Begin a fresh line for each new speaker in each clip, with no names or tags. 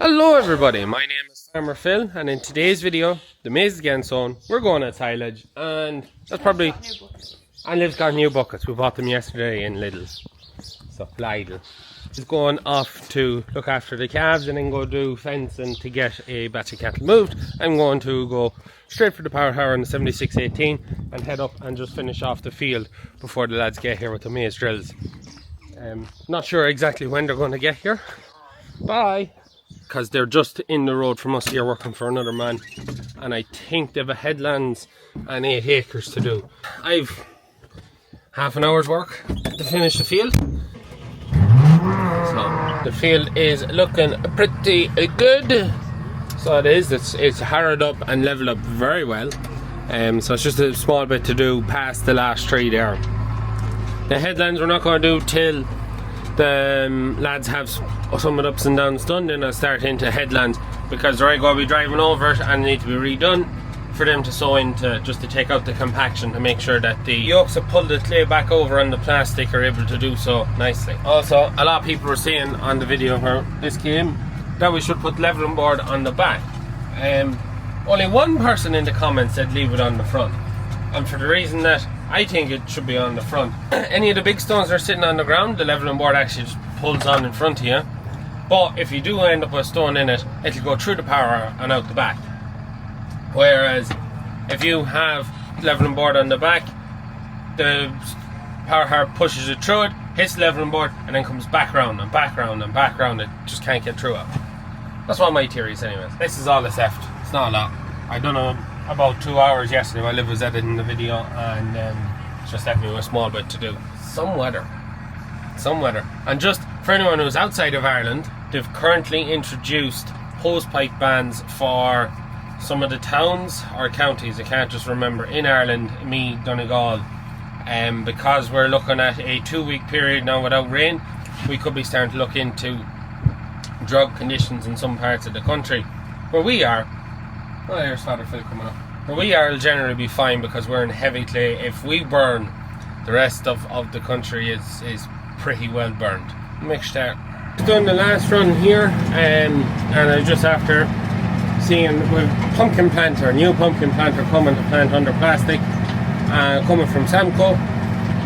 Hello everybody, my name is Farmer Phil, and in today's video, the maize is getting sown. We're going at Silage, and that's probably... And Liv's got new buckets. We bought them yesterday in Lidl's. So, Lidl. He's going off to look after the calves and then go do fencing to get a batch of cattle moved. I'm going to go straight for the power harrow on the 7618 and head up and just finish off the field before the lads get here with the maize drills. Not sure exactly when they're going to get here. Bye! Because they're just in the road from us here working for another man, and I think they've a headlands and 8 acres to do. I've half an hour's work to finish the field, so the field is looking pretty good. So it is, it's harrowed up and leveled up very well, so it's just a small bit to do past the last tree there. The headlands we're not going to do till the lads have some of the ups and downs done, then I'll start into headlands, because they're going to be driving over it and need to be redone for them to sow into, just to take out the compaction to make sure that the yokes that pull the clay back over on the plastic are able to do so nicely. Also, a lot of people were saying on the video where this came that we should put leveling board on the back. Only one person in the comments said leave it on the front, and for the reason that I think it should be on the front. Any of the big stones that are sitting on the ground, the leveling board actually just pulls on in front of you. But if you do end up with a stone in it, it'll go through the power and out the back. Whereas if you have leveling board on the back, the power harrow pushes it through it, hits the leveling board, and then comes back round and back round and back round. It just can't get through it. That's one of my theories anyways. This is all that's left. It's not a lot. I don't know. About 2 hours yesterday while Liv was editing the video, and it's just left me with a small bit to do. Some weather. And just for anyone who's outside of Ireland, they've currently introduced hosepipe bans for some of the towns or counties, I can't just remember, in Ireland, me, Donegal. Because we're looking at a 2-week period now without rain, we could be starting to look into drought conditions in some parts of the country. Where we are, oh, there's Father Phil coming up. Where we are will generally be fine because we're in heavy clay. If we burn, the rest of the country is pretty well burned. Mixed out. Done the last run here, and I just after seeing with pumpkin planter, new pumpkin planter coming to plant under plastic, coming from Samco.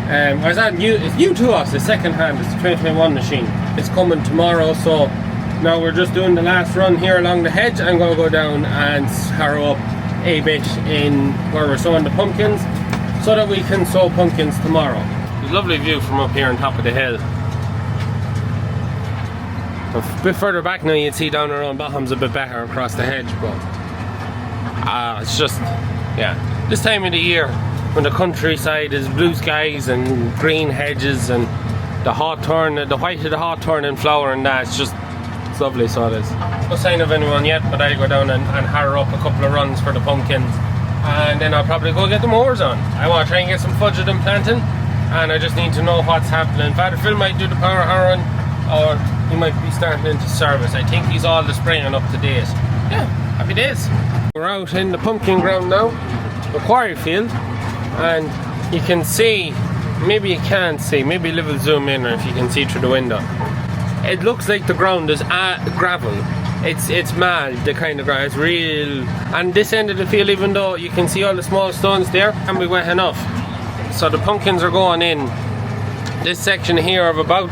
It's new to us, it's second hand, it's a 2021 machine. It's coming tomorrow, so now we're just doing the last run here along the hedge. I'm going to go down and harrow up a bit in where we're sowing the pumpkins so that we can sow pumpkins tomorrow. There's a lovely view from up here on top of the hill. A bit further back now you'd see down around bottom's a bit better across the hedge, but it's just, yeah, this time of the year when the countryside is blue skies and green hedges and the hawthorn, the white of the hawthorn in flower, and that, it's lovely, so it is. No sign of anyone yet, but I'll go down and harrow up a couple of runs for the pumpkins, and then I'll probably go get the mowers on. I want to try and get some fudge of them planting, and I just need to know what's happening. Father Phil might do the power harrowing, or he might be starting into service. I think he's all the spraying up to date. Yeah, happy days. We're out in the pumpkin ground now, the quarry field, and you can see, maybe you can't see, maybe Liv will zoom in, or if you can see through the window. It looks like the ground is gravel. It's mad, the kind of ground. It's real. And this end of the field, even though you can see all the small stones there, can be wet enough. So the pumpkins are going in. This section here of about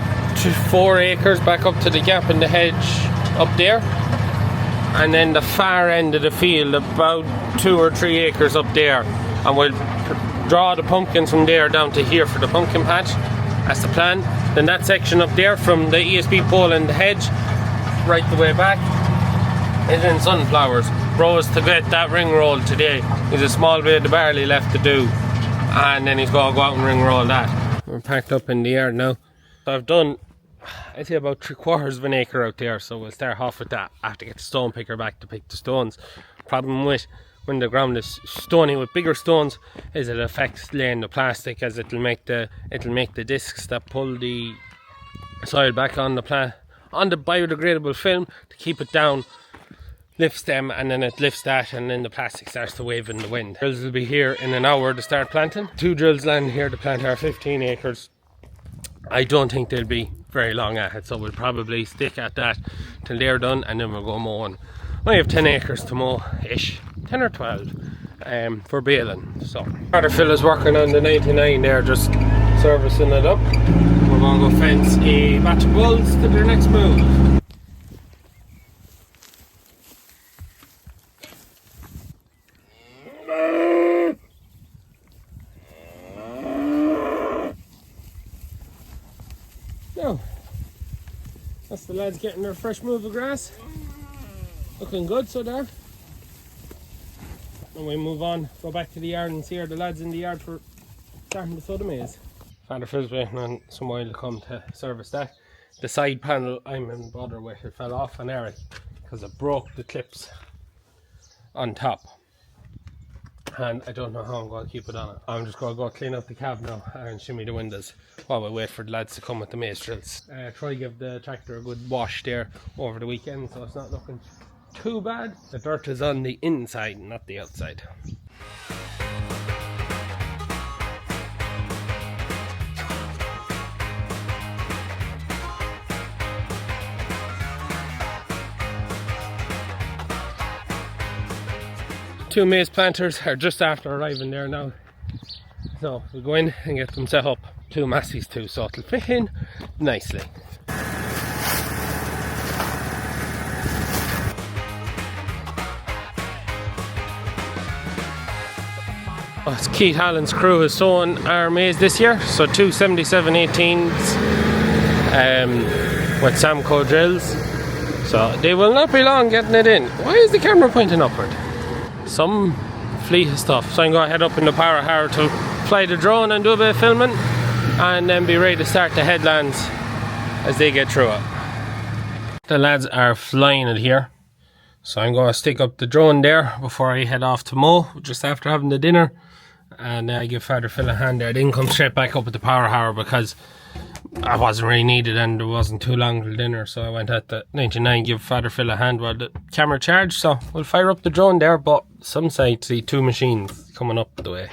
4 acres back up to the gap in the hedge up there. And then the far end of the field, about 2 or 3 acres up there. And we'll draw the pumpkins from there down to here for the pumpkin patch. That's the plan. Then that section up there from the ESP pole and the hedge right the way back is in sunflowers. Rose to get that ring roll today. There's a small bit of barley left to do, and then he's going to go out and ring roll that. We're packed up in the yard now. So I've done, I'd say, about 3/4 of an acre out there, so we'll start off with that. I have to get the stone picker back to pick the stones. Problem with when the ground is stony with bigger stones is it affects laying the plastic, as it'll make the discs that pull the soil back on the biodegradable film to keep it down, lifts them, and then it lifts that, and then the plastic starts to wave in the wind. Drills will be here in an hour to start planting. 2 drills land here to plant our 15 acres. I don't think they'll be very long at it, so we'll probably stick at that till they're done, and then we'll go mowing. I have 10 acres to mow ish, 10 or 12 for baling. So other fella's working on the 99 there, just servicing it up. We're going to go fence a batch of bulls to their next move. Now, that's the lads getting their fresh move of grass. Looking good so there. And we move on, go back to the yard and see the lads in the yard for starting to sow the maize. Father Phil's waiting on some oil to come to service that. The side panel I'm in bother with, it fell off on Eric because it broke the clips on top. And I don't know how I'm going to keep it on it. I'm just going to go clean up the cab now and shimmy the windows while we wait for the lads to come with the maize drills. Try to give the tractor a good wash there over the weekend so it's not looking too bad. The dirt is on the inside, not the outside. Two maize planters are just after arriving there now, so we'll go in and get them set up. Two Masseys too, so it'll fit in nicely. Oh, it's Keith Allen's crew is sowing our maize this year, so two 7718s with Samco drills, so they will not be long getting it in. Why is the camera pointing upward? Some fleet of stuff, so I'm going to head up in the power harrow to fly the drone and do a bit of filming and then be ready to start the headlands as they get through it. The lads are flying it here, so I'm going to stick up the drone there before I head off to mow just after having the dinner, and I give Father Phil a hand there. I didn't come straight back up at the power harrow because I wasn't really needed and there wasn't too long till dinner, so I went at the 99 give Father Phil a hand while the camera charged. So we'll fire up the drone there, but some sight see two machines coming up the way.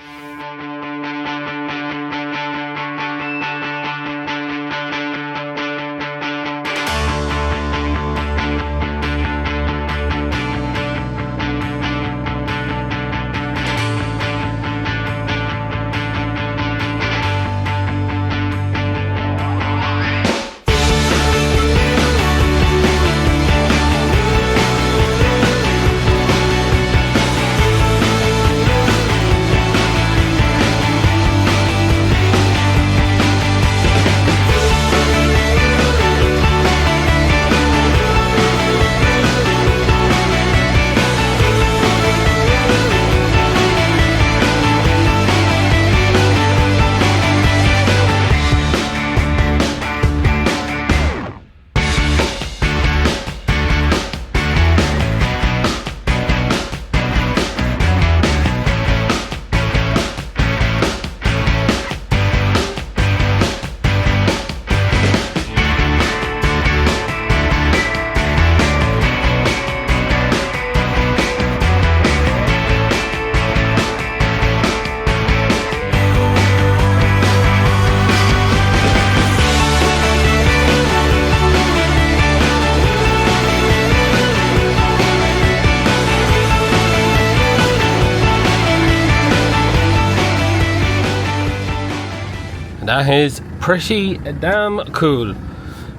That is pretty damn cool.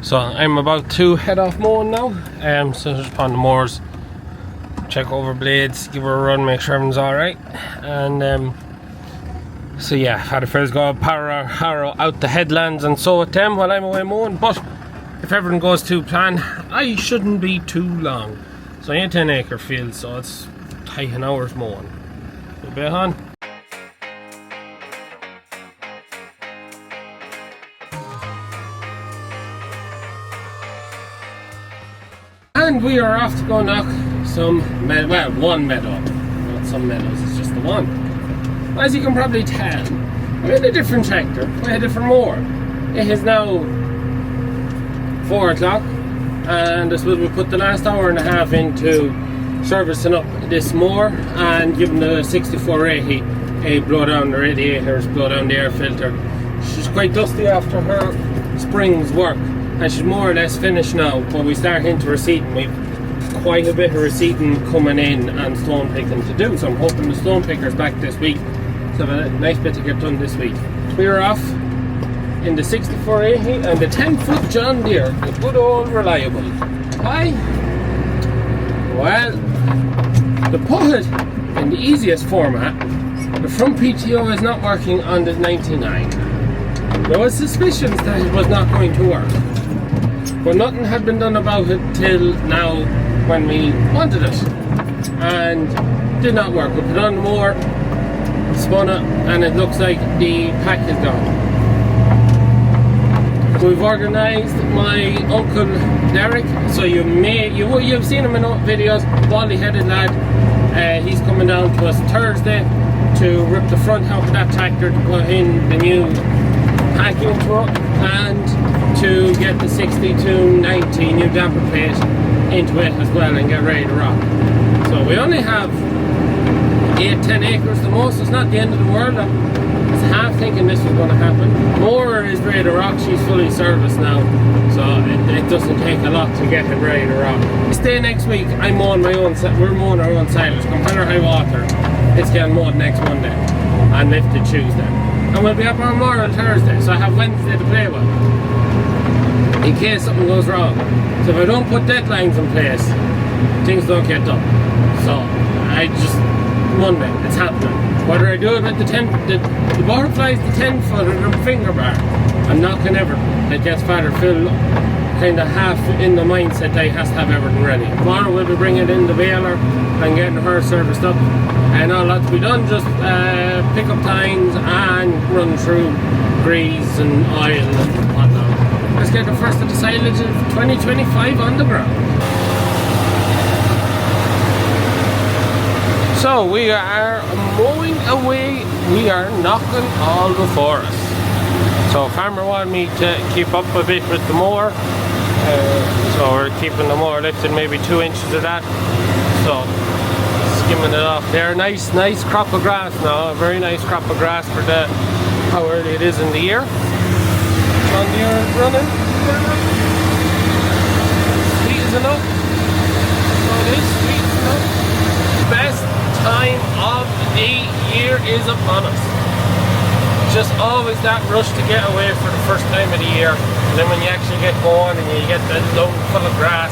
So I'm about to head off mowing now. So just upon the mowers, check over blades, give her a run, make sure everything's alright. And so yeah, Father Phil's got to power our harrow out the headlands and sow with them while I'm away mowing. But if everything goes to plan, I shouldn't be too long. So I need a 10 acre field, so it's tight an hour's mowing. A bit on. And we are off to go knock some, one meadow. Not some meadows, it's just the one. As you can probably tell, we're in a different tractor, we're a different mower. It is now 4 o'clock, and I suppose we put the last hour and a half into servicing up this mower and giving the 6480 a blow down the radiators, blow down the air filter. She's quite dusty after her spring's work, and she's more or less finished now, but we start into reseeding. We've quite a bit of reseeding coming in and stone picking to do, so I'm hoping the stone picker's back this week, so a nice bit to get done this week. We're off in the 6480 and the 10-foot John Deere, the good old reliable. Why? Well, to put it in the easiest format, the front PTO is not working on the 99. There was suspicions that it was not going to work, but nothing had been done about it till now when we wanted it, and did not work. We put on the mower, spun it, and it looks like the pack is gone. We've organised my uncle Derek, so you've seen him in videos, bally headed lad. He's coming down to us Thursday to rip the front half of that tractor to put in the new packing truck and to get the 6290 new damper plate into it as well and get ready to rock. So we only have 8-10 acres the most. It's not the end of the world. I was half thinking this was going to happen. Mower is ready to rock. She's fully serviced now, so it doesn't take a lot to get it ready to rock. This day next week I'm mowing my own, we're mowing our own silage. Come hell or high water, it's getting mowed next Monday and lifted Tuesday, and we'll be up on mower on Thursday, so I have Wednesday to play with in case something goes wrong. So if I don't put deadlines in place, things don't get done. So I just, Monday, it's happening. Whether I do it with the butterflies, the 10-foot or the finger bar, I'm knocking everything. It gets Father Phil kind of half in the mindset that he has to have everything ready. Tomorrow we'll be bringing in the baler and getting her serviced up, and all that to be done, just pick up tines and run through grease and oil and whatnot. Let's get the first of the silage of 2025 on the ground. So we are mowing away, we are knocking all before us. So farmer wanted me to keep up a bit with the mower, so we're keeping the mower lifted maybe 2 inches of that. So skimming it off there. Nice crop of grass now, a very nice crop of grass for how early it is in the year. John Deere is running. Sweet as enough. So it is sweet as enough. Best time of the year is upon us. Just always that rush to get away for the first time of the year, and then when you actually get going and you get the lung full of grass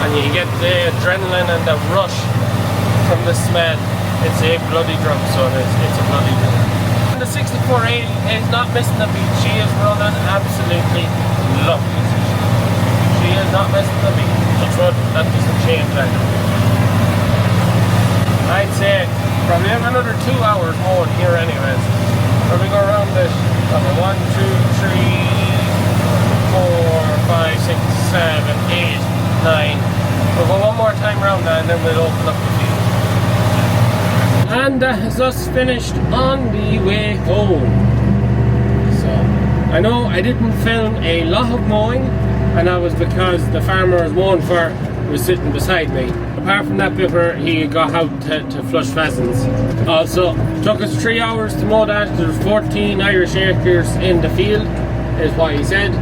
and you get the adrenaline and the rush from the smell, it's a bloody drum, so it's a bloody drum. And the 6480 is not missing a beat. She is running absolutely lovely. She is not missing a beat. That doesn't change either. I'd say probably have another 2 hours mowing here anyways. Where we go around this 1, 2, 3, 4, 5, 6, 7, 8, 9. We'll go one more time around that and then we'll open up the field. And that is us finished on the way home. So I know I didn't film a lot of mowing, and that was because the farmer I was mowing for was sitting beside me. Apart from that bit where he got out to flush pheasants. Also, took us 3 hours to mow that. There's 14 Irish acres in the field, is what he said.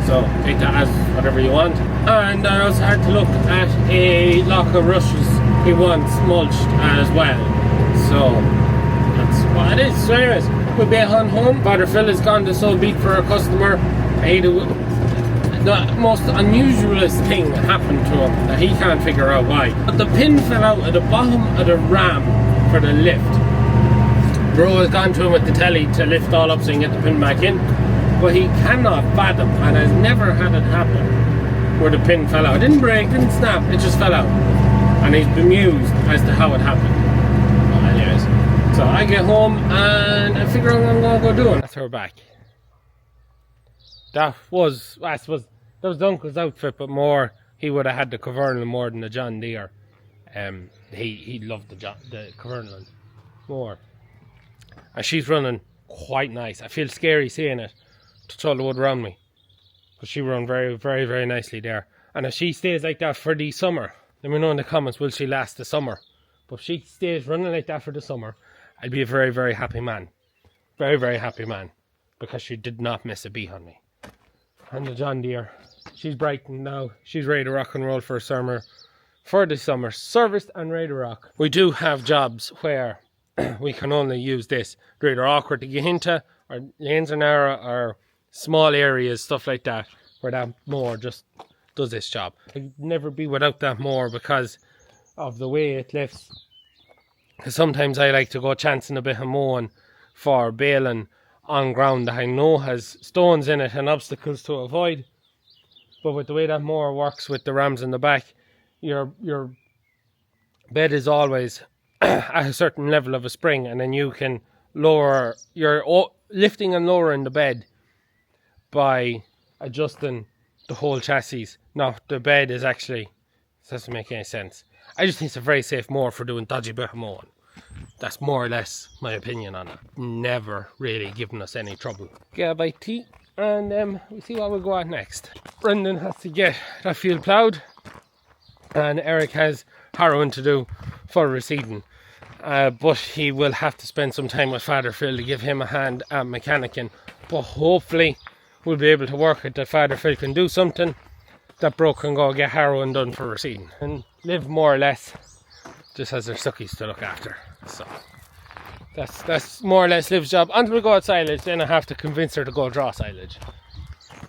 So take that as whatever you want. And I also had to look at a lock of rushes he wants mulched as well. So that's what it is. So anyways, we'll be on home. Father Phil has gone to Soul Beat for a customer. The most unusualest thing happened to him that he can't figure out why. But the pin fell out at the bottom of the ram for the lift. Bro has gone to him with the telly to lift all up so he can get the pin back in, but he cannot fathom and has never had it happen where the pin fell out. It didn't break, didn't snap, it just fell out. And he's bemused as to how it happened. Well, anyways, so I get home and I figure out what I'm going to go do. That's her back. That was, I suppose, that was the uncle's outfit, but more, he would have had the Covernal more than the John Deere. He loved the Covernal more. And she's running quite nice. I feel scary seeing it to all the wood around me. But she run very, very, very nicely there. And if she stays like that for the summer, let me know in the comments, will she last the summer? But if she stays running like that for the summer, I'd be a very, very happy man. Very, very happy man. because she did not miss a beat on me. And the John Deere, she's brightened now. She's ready to rock and roll for the summer, serviced and ready to rock. We do have jobs where we can only use this. They're either awkward to get into, or lanes are narrow, or small areas, stuff like that, where that mower just does this job. I'd never be without that mower because of the way it lifts. Because sometimes I like to go chancing a bit of mowing for baling on ground that I know has stones in it and obstacles to avoid. But with the way that mower works with the rams in the back, your bed is always at a certain level of a spring, and then you can lower, you're lifting and lowering the bed by adjusting the whole chassis. No, the bed is actually, it doesn't make any sense. I just think it's a very safe mower for doing dodgy bit of mowing. That's more or less my opinion on it. Never really given us any trouble. Get a bite tea, and we see what we'll go at next. Brendan has to get that field ploughed, and Eric has harrowing to do for reseeding. But he will have to spend some time with Father Phil to give him a hand at mechanicking. But hopefully we'll be able to work it that Father Phil can do something that Brooke can go get harrowing done for reseeding. And live more or less just has their suckies to look after. So that's more or less Liv's job. Until we go at silage, then I have to convince her to go draw silage.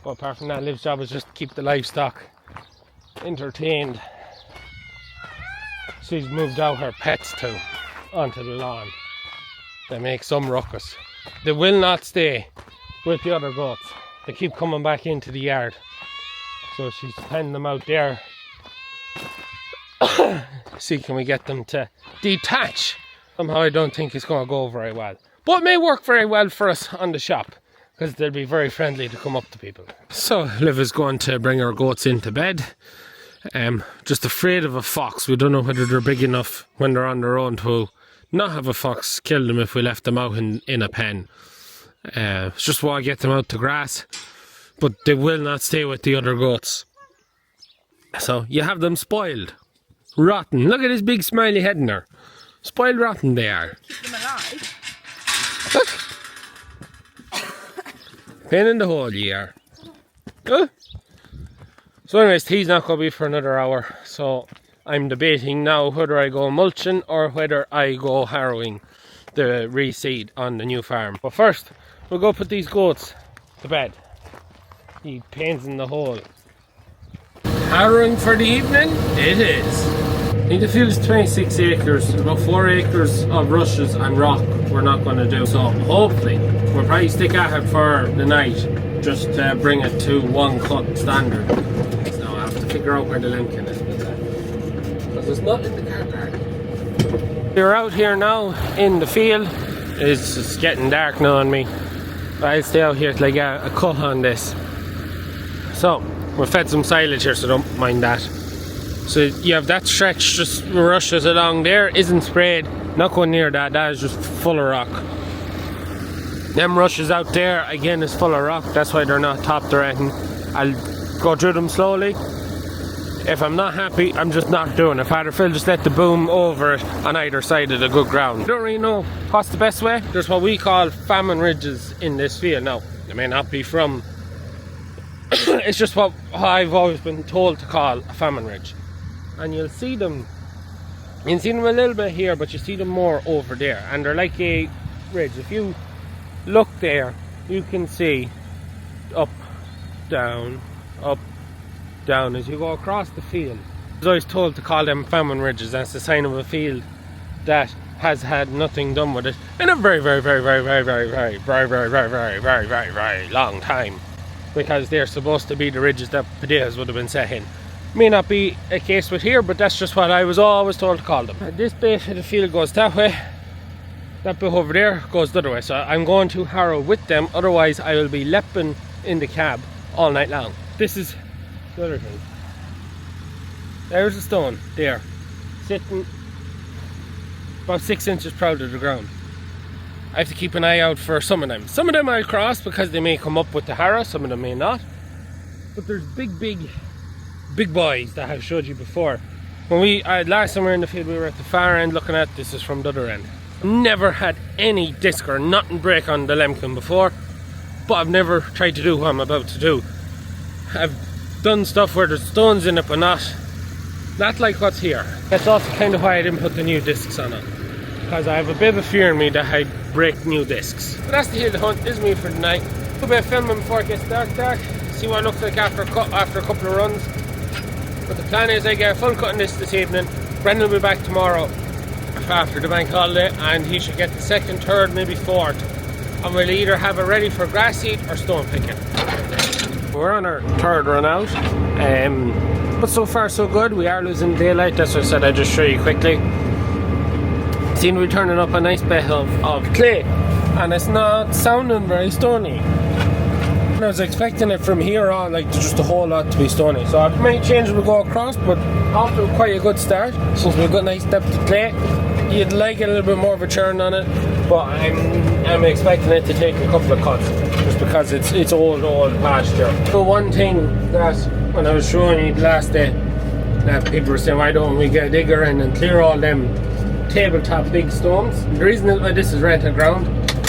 But apart from that, Liv's job is just to keep the livestock entertained. She's moved out her pets too onto the lawn. They make some ruckus. They will not stay with the other goats. They keep coming back into the yard. So she's sending them out there. See, can we get them to detach? Somehow I don't think it's going to go very well. But it may work very well for us on the shop, because they'll be very friendly to come up to people. So Liv is going to bring our goats into bed. Just afraid of a fox. We don't know whether they're big enough when they're on their own to not have a fox kill them if we left them out in a pen. Just want to get them out to grass, but they will not stay with the other goats. So you have them spoiled. Rotten. Look at this big smiley head in there. Spoiled rotten they are.
Keep them alive.
Look. Pain in the hole you are. Good. So anyways, he's not going to be for another hour. So I'm debating now whether I go mulching or whether I go harrowing the reseed on the new farm. But first, we'll go put these goats to bed. He pains in the hole. Harrowing for the evening? It is. The field's 26 acres, about 4 acres of rushes and rock we're not going to do. So hopefully, we'll probably stick at it for the night, just to bring it to one cut standard. So I have to figure out where the Lemkin is, because it's not in the car park. We're out here now in the field. It's just getting dark now on me. I'll stay out here till I get a cut on this. So we've fed some silage here, so don't mind that. So you have that stretch just rushes along there, isn't sprayed, not going near that, that is just full of rock. Them rushes out there again is full of rock, that's why they're not topped or anything. I'll go through them slowly. If I'm not happy, I'm just not doing it. Father Phil just let the boom over it on either side of the good ground. I don't really know what's the best way. There's what we call famine ridges in this field. Now, they may not be from it's just what I've always been told to call a famine ridge. And you'll see them a little bit here, but you see them more over there, and they're like a ridge. If you look there, you can see up, down, as you go across the field. I was always told to call them famine ridges. That's the sign of a field that has had nothing done with it in a very long time, because they're supposed to be the ridges that potatoes would have been set in. May not be a case with here, but that's just what I was always told to call them. This bit of the field goes that way, that bit over there goes the other way, so I'm going to harrow with them, otherwise I will be lepping in the cab all night long. This is the other thing. There's a stone there, sitting about 6 inches proud of the ground. I have to keep an eye out for some of them. Some of them I'll cross because they may come up with the harrow, some of them may not. But there's big boys that I've showed you before. When last time we were in the field, we were at the far end looking at this is from the other end. Never had any disc or nothing break on the Lemkin before. but I've never tried to do what I'm about to do. I've done stuff where there's stones in it, but not like what's here. That's also kind of why I didn't put the new discs on it, because I have a bit of a fear in me that I break new discs. But that's the Hill Hunt. This is me for tonight. A bit of filming before it gets dark. See what it looks like after a couple of runs. But the plan is I get a full cut on this evening. Brendan will be back tomorrow after the bank holiday, and he should get the second, third, maybe fourth. And we'll either have it ready for grass seed or stone picking. We're on our third run out, but so far so good. We are losing daylight, that's what I said I'd just show you quickly. Seeing we're turning up a nice bit of clay, and it's not sounding very stony. I was expecting it from here on, like just a whole lot to be stony. So I might change it, we'll go across, but off to quite a good start. Since we've got a nice depth of clay, you'd like a little bit more of a churn on it, but I'm expecting it to take a couple of cuts, just because it's old pasture. So one thing that when I was showing you the last day, that people were saying, why don't we get a digger in and clear all them tabletop big stones? The reason is why this is rented ground,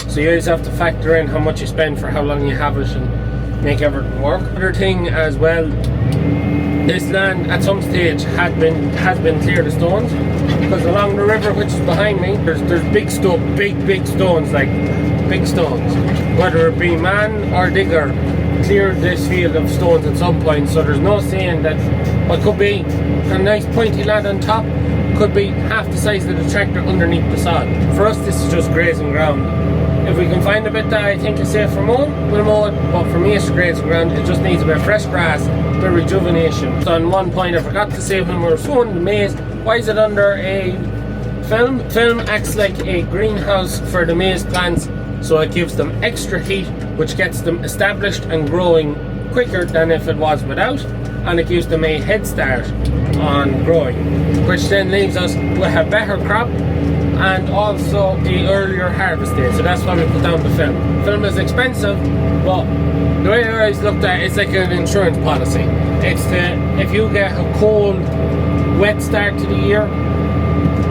so you always have to factor in how much you spend for how long you have it and make everything work. Other thing as well, this land at some stage has been cleared of stones, because along the river, which is behind me, there's big stones, like big stones. Whether it be man or digger, cleared this field of stones at some point, so there's no saying that what could be a nice pointy land on top could be half the size of the tractor underneath the sod. For us, this is just grazing ground. If we can find a bit that I think is safe for mowing, we'll mow it, but for me it's grazing ground. It just needs a bit of fresh grass, a bit of rejuvenation. So on one point I forgot to say, when we were sowing the maize, why is it under a film? Film acts like a greenhouse for the maize plants, so it gives them extra heat, which gets them established and growing quicker than if it was without, and it gives them a head start on growing, which then leaves us with a better crop and also the earlier harvest date. So that's why we put down the film. Film is expensive, but the way I always looked at it, it's like an insurance policy. It's if you get a cold, wet start to the year,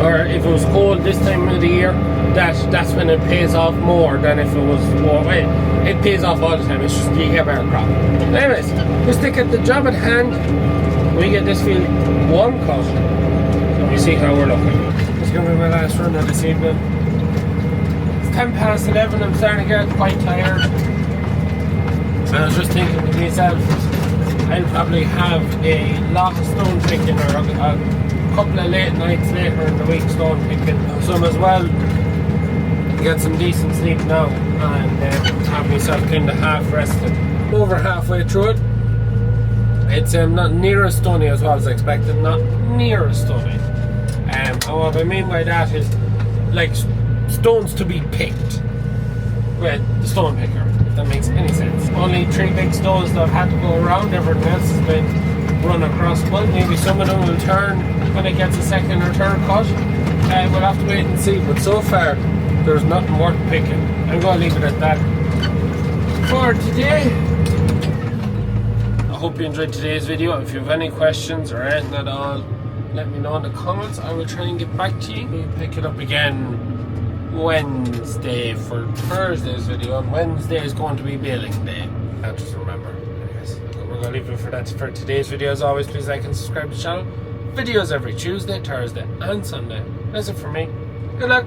or if it was cold this time of the year, that's when it pays off more than if it was warm. It pays off all the time, it's just you get a better crop. Anyways, we'll stick at the job at hand. We get this field one cut, so we see how we're looking. This is going to be my last run of this evening. It's 11:10, I'm starting to get quite tired. And I was just thinking to myself, I'll probably have a lot of stone picking, or a couple of late nights later in the week stone picking. So I might as well get some decent sleep now and have myself kind of half rested. Over halfway through it. It's not near as stony as what I was expecting, not near as stony. And what I mean by that is, like, stones to be picked with the stone picker, if that makes any sense. Only 3 big stones that I've had to go around, everything else has been run across one. Maybe some of them will turn when it gets a second or third cut. We'll have to wait and see, but so far there's nothing worth picking. I'm going to leave it at that for today. I hope you enjoyed today's video. If you have any questions or anything at all, let me know in the comments. I will try and get back to you. We'll pick it up again Wednesday for Thursday's video, and Wednesday is going to be baling day. I just remember. Anyways, we're going to leave it for that for today's video. As always, please like and subscribe to the channel. Videos every Tuesday, Thursday and Sunday. That's it for me. Good luck.